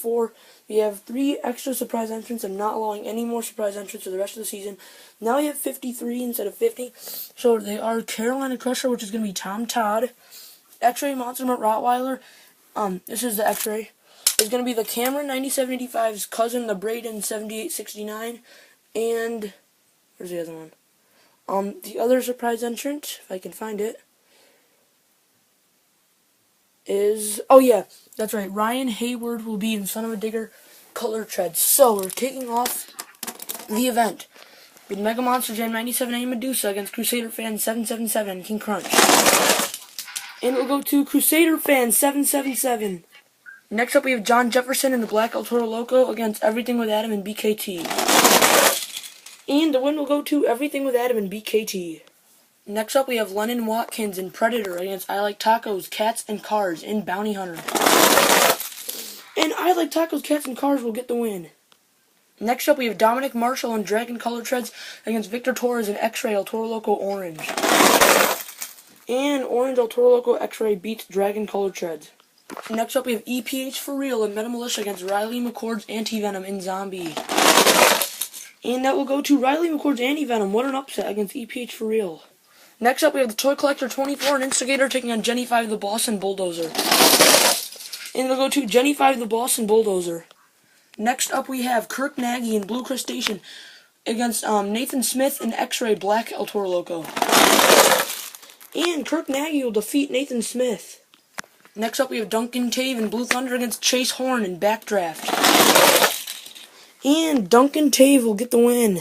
4. We have 3 extra surprise entrants. I'm not allowing any more surprise entrants for the rest of the season. Now we have 53 instead of 50. So they are Carolina Crusher, which is going to be Tom Todd. X-Ray Monster Mutt Rottweiler. This is the X-Ray. It's going to be the Cameron 9785's cousin, the Braden 7869. And where's the other one? The other surprise entrant, if I can find it, is, oh yeah, that's right, Ryan Hayward will be in Son of a Digger Color Treads. So we're kicking off the event with Mega Monster Jam 97A Medusa against Crusader Fan 777 and King Crunch. And we'll go to Crusader Fan 777. Next up we have John Jefferson and the Black El Toro Loco against Everything with Adam and BKT. And the win will go to Everything with Adam and BKT. Next up we have Lennon Watkins and Predator against I Like Tacos, Cats, and Cars in Bounty Hunter. And I Like Tacos, Cats, and Cars will get the win. Next up we have Dominic Marshall and Dragon Color Treads against Victor Torres and X-Ray El Toro Loco Orange. And Orange El Toro Loco X-Ray beats Dragon Color Treads. Next up we have EPH for Real and Meta Militia against Riley McCord's Anti-Venom in Zombie. And that will go to Riley McCord's Anti-Venom. What an upset against EPH for Real. Next up we have the Toy Collector 24 and Instigator taking on Jenny 5 the Boss and Bulldozer. And it'll go to Jenny 5 the Boss and Bulldozer. Next up we have Kirk Nagy and Blue Crustacean against Nathan Smith and X-Ray Black El Toro Loco. And Kirk Nagy will defeat Nathan Smith. Next up we have Duncan Tave and Blue Thunder against Chase Horn in Backdraft. And Duncan Tave will get the win.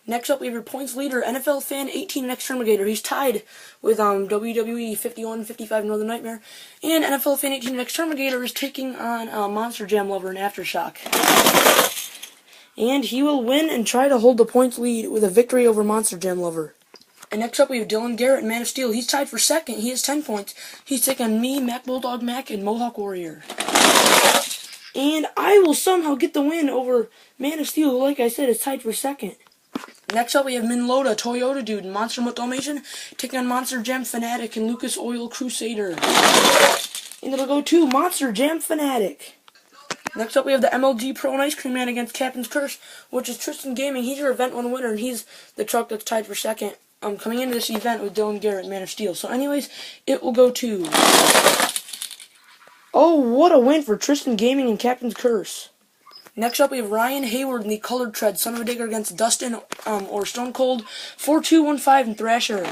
Next up we have your points leader, NFL Fan 18 and Exterminator. He's tied with WWE 51-55 Northern Nightmare. And NFL Fan 18 and Exterminator is taking on Monster Jam Lover and Aftershock. And he will win and try to hold the points lead with a victory over Monster Jam Lover. And next up we have Dylan Garrett and Man of Steel. He's tied for second. He has 10 points. He's taking on me, Mac Bulldog Mac, and Mohawk Warrior. And I will somehow get the win over Man of Steel, who, like I said, is tied for second. Next up we have Minlota, Toyota Dude, and Monster Mutt Dalmatian taking on Monster Jam Fanatic and Lucas Oil Crusader. And it'll go to Monster Jam Fanatic. Next up we have the MLG Pro and Ice Cream Man against Captain's Curse, which is Tristan Gaming. He's your Event 1 winner, and he's the truck that's tied for second. Coming into this event with Dylan Garrett and Man of Steel. So anyways, it will go to... Oh, what a win for Tristan Gaming and Captain's Curse. Next up we have Ryan Hayward in the Colored Tread, Son of a Digger against Dustin or Stone Cold 4215 and Thrasher.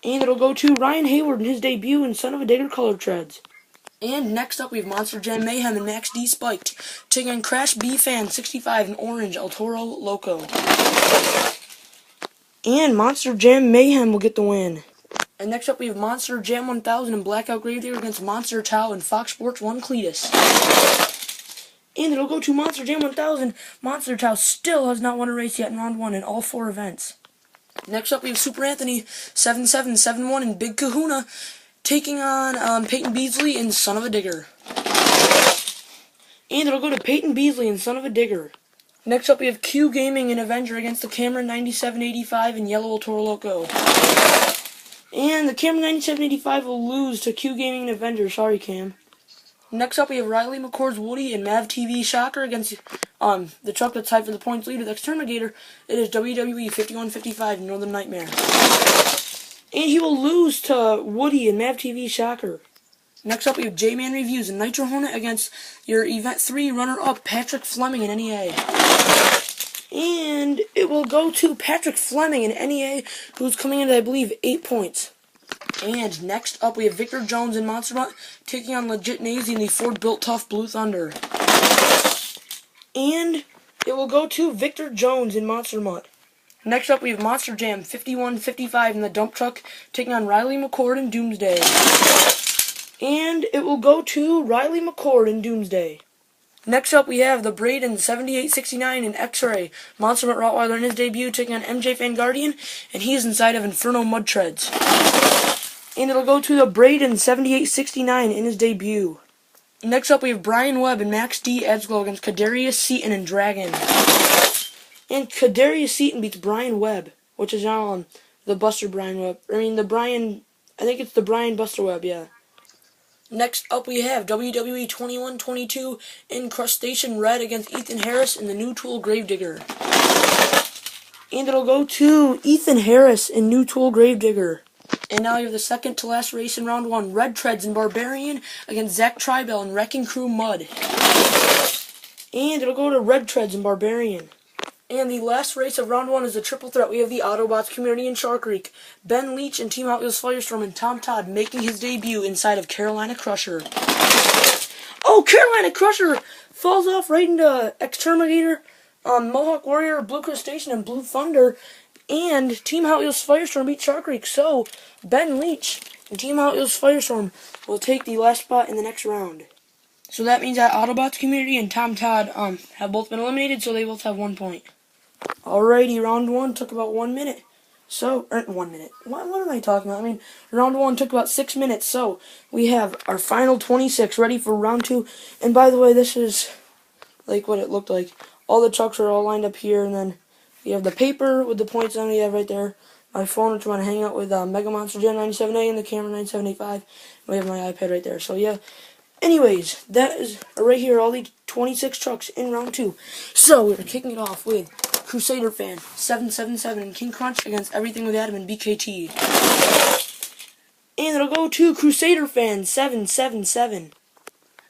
And it'll go to Ryan Hayward in his debut in Son of a Digger Colored Treads. And next up we have Monster Jam Mayhem and Max D Spiked taking on Crash B Fan 65 and Orange El Toro Loco. And Monster Jam Mayhem will get the win. And next up we have Monster Jam 1000 and Blackout Gravedigger against Monster Tau and Fox Sports 1 Cletus. And it'll go to Monster Jam 1000. Monster Tau still has not won a race yet in round 1 in all 4 events. Next up we have Super Anthony 7771 and Big Kahuna taking on Peyton Beasley and Son of a Digger. And it'll go to Peyton Beasley and Son of a Digger. Next up we have Q Gaming and Avenger against the Cameron 9785 and Yellow El Toro Loco. And the Cameron 9785 will lose to Q Gaming and Avenger. Sorry, Cam. Next up we have Riley McCord's Woody and Mav TV Shocker against the truck that's tied for the points lead with Exterminator. It is WWE 51-55 Northern Nightmare. And he will lose to Woody and Mav TV Shocker. Next up we have J-Man Reviews and Nitro Hornet against your Event 3 runner-up Patrick Fleming in NEA. And it will go to Patrick Fleming in NEA, who's coming in at, I believe, 8 points. And next up we have Victor Jones and Monster Mutt taking on Legit Nazy in the Ford Built Tough Blue Thunder. And it will go to Victor Jones in Monster Mutt. Next up we have Monster Jam 51-55 in the Dump Truck taking on Riley McCord and Doomsday. And it will go to Riley McCord in Doomsday. Next up we have the Braden 7869 in X-Ray. Monster Mutt Rottweiler in his debut taking on MJ Fan Guardian, and he is inside of Inferno Mud Treads. And it'll go to the Braden 7869 in his debut. Next up we have Brian Webb and Max D Edgeglow against Kadarius Seaton and Dragon. And Kadarius Seaton beats Brian Webb, which is now the Buster Brian Webb. I think it's the Brian Buster Webb, yeah. Next up we have WWE 21-22 Incrustation Red against Ethan Harris in the New Tool Gravedigger. And it'll go to Ethan Harris in New Tool Gravedigger. And now you have the second to last race in round 1. Red Treads in Barbarian against Zach Tribell in Wrecking Crew Mud. And it'll go to Red Treads in Barbarian. And the last race of round 1 is the triple threat. We have the Autobots Community in Shark Creek. Ben Leach and Team Hot Wheels Firestorm and Tom Todd making his debut inside of Carolina Crusher. Oh, Carolina Crusher falls off right into Exterminator, Mohawk Warrior, Blue Crustacean, and Blue Thunder. And Team Hot Wheels Firestorm beat Shark Creek. So, Ben Leach and Team Hot Wheels Firestorm will take the last spot in the next round. So that means that Autobots Community and Tom Todd have both been eliminated, so they both have 1 point. Alrighty, round 1 took about 1 minute. So, 1 minute. What am I talking about? I mean, round 1 took about 6 minutes. So, we have our final 26 ready for round 2. And by the way, this is like what it looked like. All the trucks are all lined up here, and then you have the paper with the points on it you have right there. My phone, which I'm going to hang out with Mega Monster Gen 97A and the camera 9785. We have my iPad right there. So, yeah. Anyways, that is right here, all the 26 trucks in round 2. So, we're kicking it off with Crusader Fan 777 and King Crunch against Everything with Adam and BKT. And it'll go to Crusader Fan 777.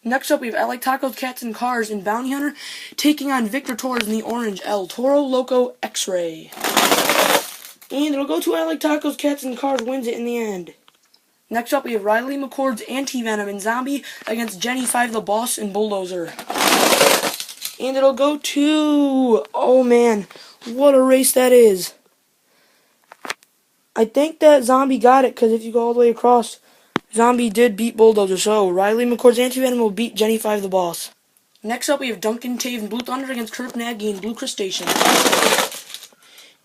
Next up, we have I Like Tacos, Cats, and Cars in Bounty Hunter taking on Victor Torres in the orange El Toro Loco X-Ray. And it'll go to I Like Tacos, Cats, and Cars, wins it in the end. Next up, we have Riley McCord's Anti-Venom and Zombie against Jenny 5 the Boss and Bulldozer. And it'll go to... Oh, man. What a race that is. I think that Zombie got it, because if you go all the way across, Zombie did beat Bulldozer. So, Riley McCord's Anti-Venom will beat Jenny 5 the Boss. Next up, we have Duncan Tave and Blue Thunder against Kirk Nagy and Blue Crustacean.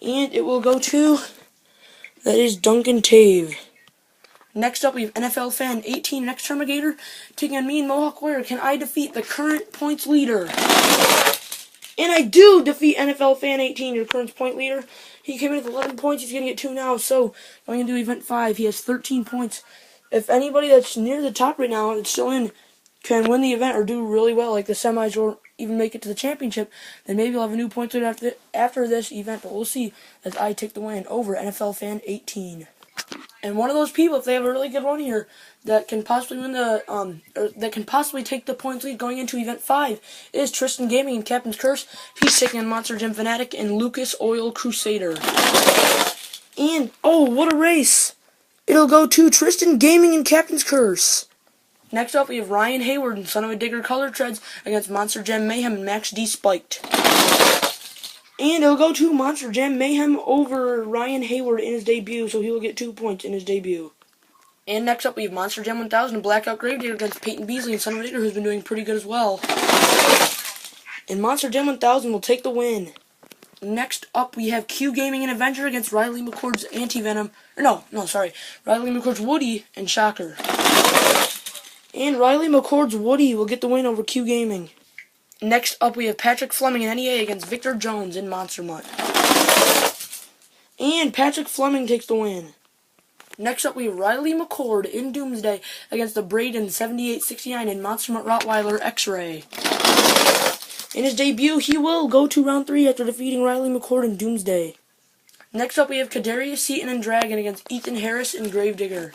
And it will go to... That is Duncan Tave. Next up, we have NFL Fan 18 and Exterminator taking on me and Mohawk Warrior. Can I defeat the current points leader? And I do defeat NFL Fan 18, your current point leader. He came in with 11 points. He's going to get 2 now. So, going into Event 5, he has 13 points. If anybody that's near the top right now that's still in can win the event or do really well, like the semis or even make it to the championship, then maybe we'll have a new point leader after this event. But we'll see as I take the win over NFL Fan 18. And one of those people, if they have a really good run here, that can possibly win the or that can possibly take the points lead going into Event 5 is Tristan Gaming and Captain's Curse. He's taking on Monster Gym Fanatic and Lucas Oil Crusader. And oh, what a race! It'll go to Tristan Gaming and Captain's Curse. Next up, we have Ryan Hayward and Son of a Digger Color Treads against Monster Jam Mayhem and Max D Spiked. And it'll go to Monster Jam Mayhem over Ryan Hayward in his debut, so he will get 2 points in his debut. And next up, we have Monster Jam 1000 and Blackout Gravedigger against Peyton Beasley and Son of a Digger, who's been doing pretty good as well. And Monster Jam 1000 will take the win. Next up, we have Q Gaming and Avenger against Riley McCord's Anti-Venom. Riley McCord's Woody and Shocker. And Riley McCord's Woody will get the win over Q Gaming. Next up, we have Patrick Fleming and NEA against Victor Jones in Monster Mutt. And Patrick Fleming takes the win. Next up, we have Riley McCord in Doomsday against the Braden 7869 in Monster Mutt Rottweiler X-Ray. In his debut, he will go to round 3 after defeating Riley McCord in Doomsday. Next up, we have Kadarius Seaton and Dragon against Ethan Harris and Gravedigger.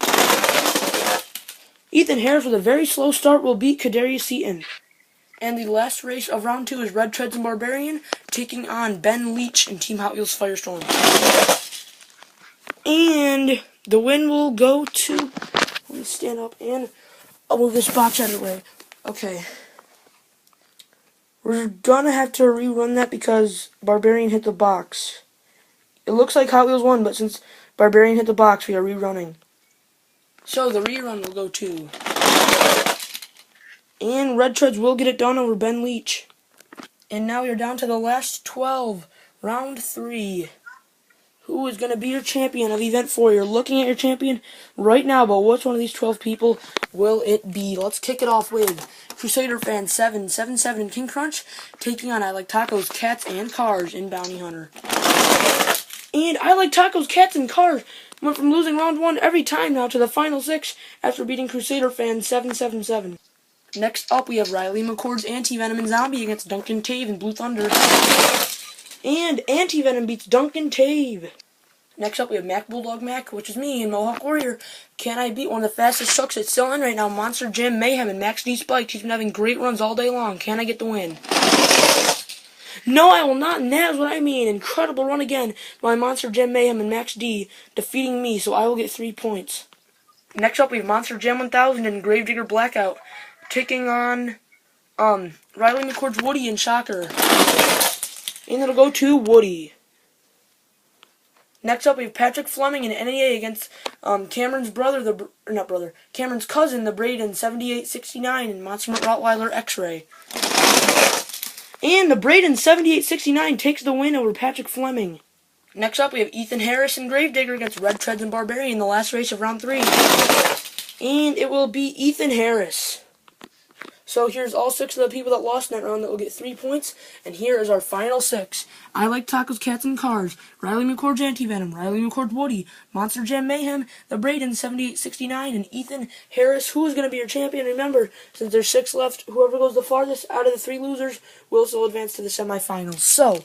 Ethan Harris, with a very slow start, will beat Kadarius Seaton. And the last race of round 2 is Red Treads and Barbarian taking on Ben Leach and Team Hot Wheels Firestorm. And the win will go to... Let me stand up and I'll move this box out of the way. Okay. We're gonna have to rerun that because Barbarian hit the box. It looks like Hot Wheels won, but since Barbarian hit the box, we are rerunning. So the rerun will go to... And Red Treads will get it done over Ben Leach. And now you're down to the last 12. Round 3. Who is going to be your champion of Event 4? You're looking at your champion right now, but which one of these 12 people will it be? Let's kick it off with Crusader Fan 777 and King Crunch taking on I Like Tacos, Cats, and Cars in Bounty Hunter. And I Like Tacos, Cats, and Cars went from losing round 1 every time now to the final 6 after beating Crusader fan 7-7-7. Next up, we have Riley McCord's Anti-Venom and Zombie against Duncan Tave and Blue Thunder. And Anti-Venom beats Duncan Tave. Next up, we have Mac Bulldog Mac, which is me, and Mohawk Warrior. Can I beat one of the fastest trucks that's still in right now, Monster Jam Mayhem and Max D Spiked? He's been having great runs all day long. Can I get the win? No, I will not, and that is what I mean. Incredible run again by Monster Jam Mayhem and Max D, defeating me, so I will get 3 points. Next up, we have Monster Jam 1000 and Gravedigger Blackout, taking on Riley McCord's Woody and Shocker. And it'll go to Woody. Next up, we have Patrick Fleming and NEA against Cameron's Cameron's cousin, the Braden 7869 and Monster Rottweiler X-Ray. And the Braden 7869 takes the win over Patrick Fleming. Next up, we have Ethan Harris and Gravedigger against Red Treads and Barbarian, the last race of round 3. And it will be Ethan Harris. So here's all 6 of the people that lost in that round that will get 3 points. And here is our final 6. I Like Tacos, Cats, and Cars, Riley McCord's Anti-Venom, Riley McCord's Woody, Monster Jam Mayhem, the Braden 7869, and Ethan Harris, who is going to be your champion. Remember, since there's 6 left, whoever goes the farthest out of the 3 losers will still advance to the semifinals. So,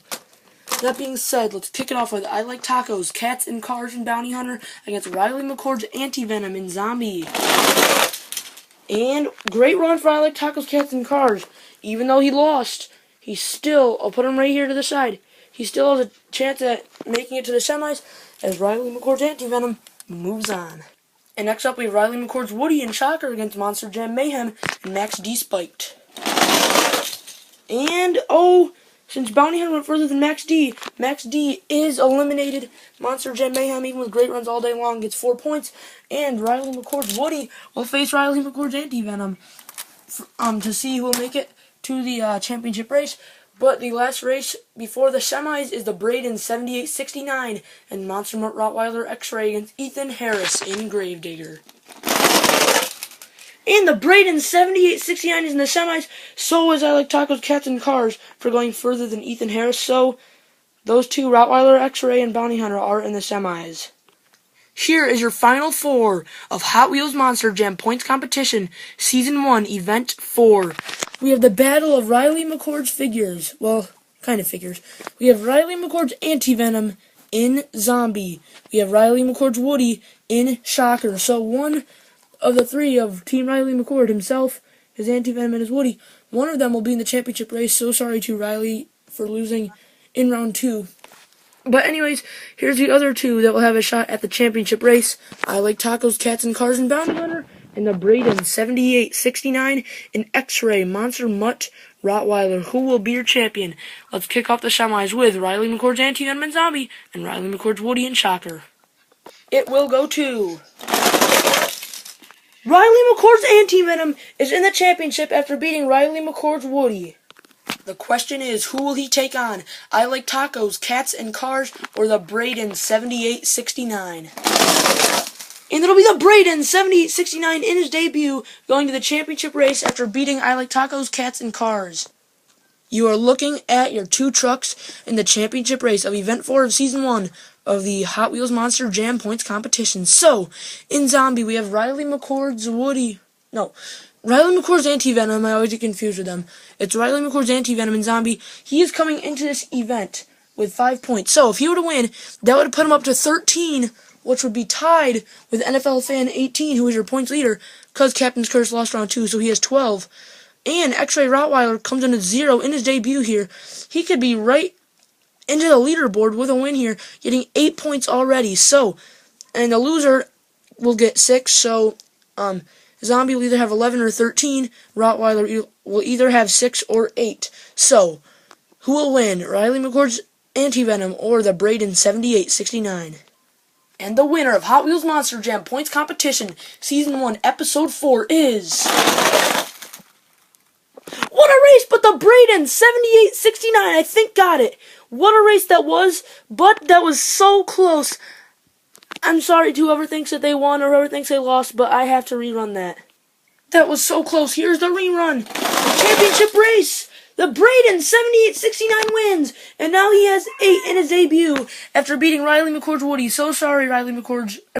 that being said, let's kick it off with I Like Tacos, Cats, and Cars, and Bounty Hunter against Riley McCord's Anti-Venom and Zombie. And great run for I Like Tacos, Cats, and Cars. Even though he lost, he still, I'll put him right here to the side, he still has a chance at making it to the semis as Riley McCord's Anti-Venom moves on. And next up, we have Riley McCord's Woody and Shocker against Monster Jam Mayhem and Max D Spiked. And, since Bounty Hunter went further than Max D is eliminated. Monster Jam Mayhem, even with great runs all day long, gets 4 points. And Riley McCord's Woody will face Riley McCord's Anti-Venom to see who will make it to the championship race. But the last race before the semis is the Braden 7869 and Monster Rottweiler X-Ray against Ethan Harris in Gravedigger. And the Braden 7869 is in the semis. So is I Like Tacos, Cats, and Cars for going further than Ethan Harris. So those 2, Rottweiler X-Ray and Bounty Hunter, are in the semis. Here is your final 4 of Hot Wheels Monster Jam Points Competition, Season 1, Event 4. We have the battle of Riley McCord's figures. Well, kind of figures. We have Riley McCord's Anti-Venom in Zombie. We have Riley McCord's Woody in Shocker. So one of the 3 of Team Riley McCord, himself, his Anti-Venom, and his Woody, one of them will be in the championship race. So sorry to Riley for losing in round 2. But anyways, here's the other 2 that will have a shot at the championship race. I Like Tacos, Cats, and Cars, and Bounty Hunter, and the Braden 7869 and X-Ray Monster Mutt Rottweiler. Who will be your champion? Let's kick off the semis with Riley McCord's Anti-Venom and Zombie and Riley McCord's Woody and Shocker. It will go to Riley McCord's Anti-Venom is in the championship after beating Riley McCord's Woody. The question is, who will he take on? I Like Tacos, Cats, and Cars, or the Braden 7869? And it'll be the Braden 7869 in his debut, going to the championship race after beating I Like Tacos, Cats, and Cars. You are looking at your 2 trucks in the championship race of Event 4 of Season 1 of the Hot Wheels Monster Jam Points Competition. So, in Zombie, we have Riley McCord's Riley McCord's Anti-Venom. I always get confused with them. It's Riley McCord's Anti-Venom in Zombie. He is coming into this event with 5 points. So, if he were to win, that would put him up to 13, which would be tied with NFL Fan 18, who is your points leader, because Captain's Curse lost round 2, so he has 12. And X-Ray Rottweiler comes in at 0 in his debut here. He could be right into the leaderboard with a win here, getting 8 points already. So, and the loser will get 6, so, Zombie will either have 11 or 13. Rottweiler will either have 6 or 8. So, who will win? Riley McCord's Anti-Venom or the Braden 7869? And the winner of Hot Wheels Monster Jam Points Competition Season 1 Episode 4 is... What a race! But the Braden 7869, I think, got it. What a race that was, but that was so close. I'm sorry to whoever thinks that they won or whoever thinks they lost, but I have to rerun that. That was so close. Here's the rerun. Championship race. The Braden 78-69 wins. And now he has 8 in his debut after beating Riley McCord's Woody. So sorry, Riley McCord's.